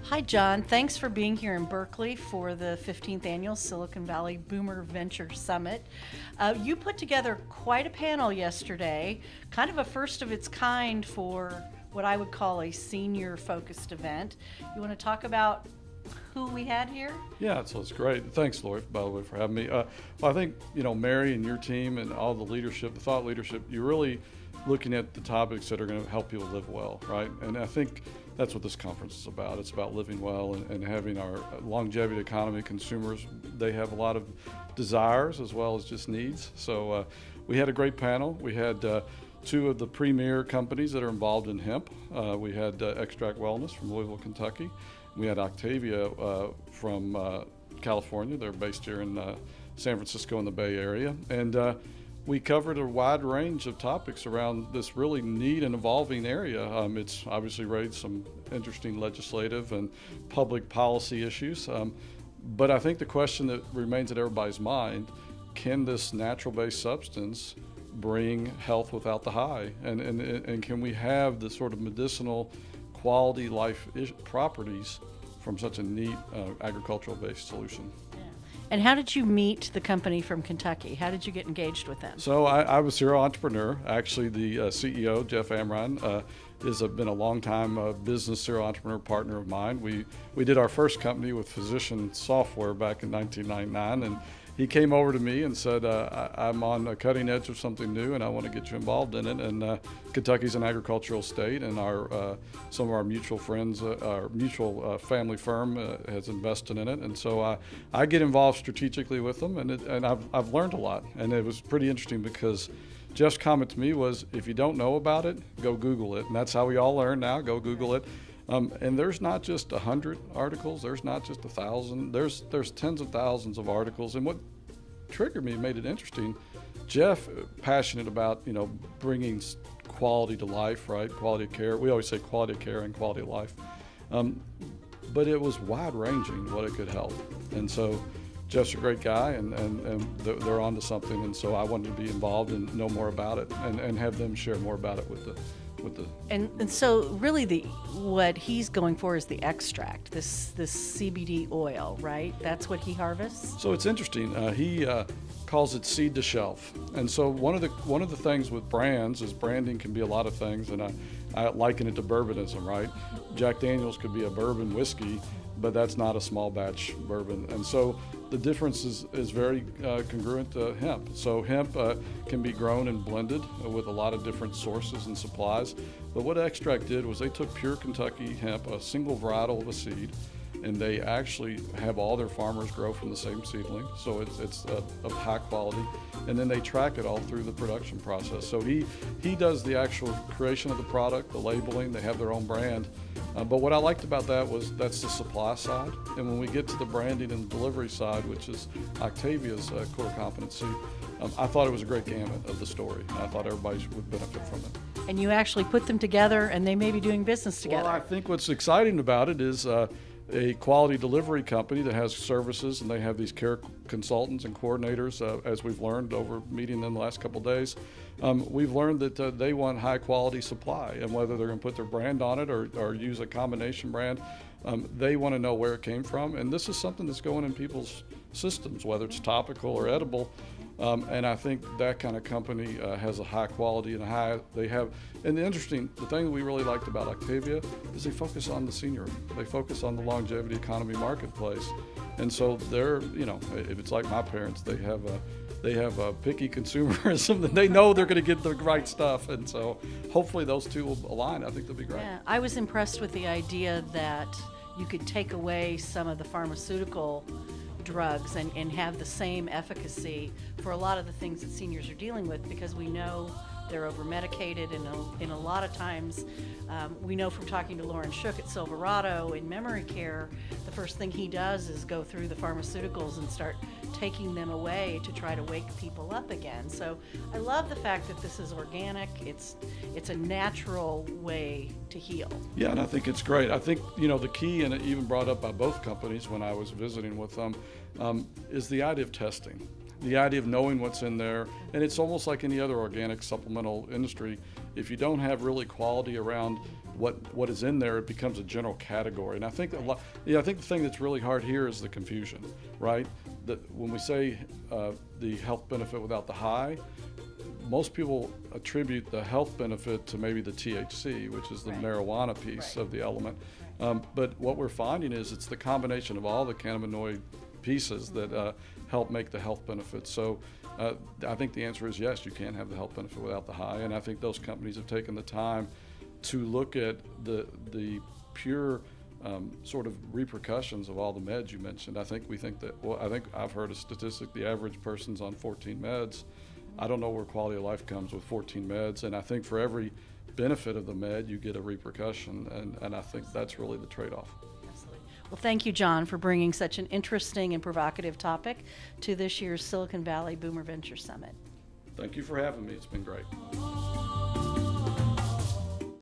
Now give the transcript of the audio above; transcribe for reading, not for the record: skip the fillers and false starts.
Hi, John. Thanks for being here in Berkeley for the 15th Annual Silicon Valley Boomer Venture Summit. You put together quite a panel yesterday, kind of a first of its kind for what I would call a senior-focused event. You want to talk about who we had here? Yeah, so it's great. Thanks, Lori, by the way, for having me. Well, I think, Mary and your team and all the leadership, the thought leadership, you're really looking at the topics that are going to help people live well, right? And I think that's what this conference is about. It's about living well and having our longevity economy consumers. They have a lot of desires as well as just needs. So we had a great panel. We had two of the premier companies that are involved in hemp. We had Extract Wellness from Louisville, Kentucky. We had Octavia from California. They're based here in San Francisco in the Bay Area. And we covered a wide range of topics around this really neat and evolving area. It's obviously raised some interesting legislative and public policy issues. But I think the question that remains at everybody's mind, can this natural-based substance bring health without the high? And can we have the sort of medicinal quality life properties from such a neat agricultural-based solution? And how did you meet the company from Kentucky? How did you get engaged with them? So I was a serial entrepreneur. Actually, the CEO, Jeff Amron, has been a long-time business serial entrepreneur partner of mine. We did our first company with Physician Software back in 1999, and he came over to me and said, I'm on the cutting edge of something new and I want to get you involved in it. And Kentucky's an agricultural state, and some of our mutual friends, our mutual family firm has invested in it. And so I get involved strategically with them, and I've learned a lot. And it was pretty interesting because Jeff's comment to me was, if you don't know about it, go Google it. And that's how we all learn now, go Google it. And there's not just 100 articles, there's not just 1,000, there's tens of thousands of articles. And what triggered me and made it interesting, Jeff, passionate about, bringing quality to life, right? Quality of care. We always say quality of care and quality of life. But it was wide ranging what it could help. And so Jeff's a great guy, and they're onto something. And so I wanted to be involved and know more about it and have them share more about it with the. And so really what he's going for is the extract, this CBD oil, right? That's what he harvests? So it's interesting. He calls it seed to shelf. And so one of the things with brands is branding can be a lot of things, and I liken it to bourbonism, right? Jack Daniels could be a bourbon whiskey, but that's not a small batch bourbon. And so the difference is very congruent to hemp. So hemp can be grown and blended with a lot of different sources and supplies. But what Extract did was they took pure Kentucky hemp, a single varietal of a seed, and they actually have all their farmers grow from the same seedling. So it's of high quality. And then they track it all through the production process. So he does the actual creation of the product, the labeling, they have their own brand. But what I liked about that was that's the supply side. And when we get to the branding and delivery side, which is Octavia's core competency, I thought it was a great gamut of the story. And I thought everybody would benefit from it. And you actually put them together, and they may be doing business together. Well, I think what's exciting about it is a quality delivery company that has services, and they have these care consultants and coordinators, as we've learned over meeting them the last couple of days. We've learned that they want high quality supply, and whether they're going to put their brand on it or use a combination brand, they want to know where it came from. And this is something that's going in people's systems, whether it's topical or edible. And I think that kind of company has a high quality and the thing that we really liked about Octavia is they focus on the senior. They focus on the longevity economy marketplace. And so they're, if it's like my parents, they have a picky consumerism, that they know they're going to get the right stuff. And so hopefully those two will align. I think they'll be great. Yeah, I was impressed with the idea that you could take away some of the pharmaceutical drugs and have the same efficacy for a lot of the things that seniors are dealing with, because we know they're over-medicated, and in a lot of times, we know from talking to Lauren Shook at Silverado in memory care, the first thing he does is go through the pharmaceuticals and start taking them away to try to wake people up again. So I love the fact that this is organic. It's a natural way to heal. Yeah, and I think it's great. I think, the key, and even brought up by both companies when I was visiting with them, is the idea of testing. The idea of knowing what's in there, and it's almost like any other organic supplemental industry. If you don't have really quality around what is in there, it becomes a general category. And I think I think the thing that's really hard here is the confusion, right? That when we say the health benefit without the high, most people attribute the health benefit to maybe the THC, which is the Right. marijuana piece Right. of the element. But what we're finding is it's the combination of all the cannabinoid pieces that help make the health benefits. So I think the answer is yes, you can have the health benefit without the high. And I think those companies have taken the time to look at the pure sort of repercussions of all the meds you mentioned. I think I've heard a statistic, the average person's on 14 meds. I don't know where quality of life comes with 14 meds, and I think for every benefit of the med, you get a repercussion, and I think that's really the trade-off. Absolutely. Well, thank you, John, for bringing such an interesting and provocative topic to this year's Silicon Valley Boomer Venture Summit. Thank you for having me. It's been great.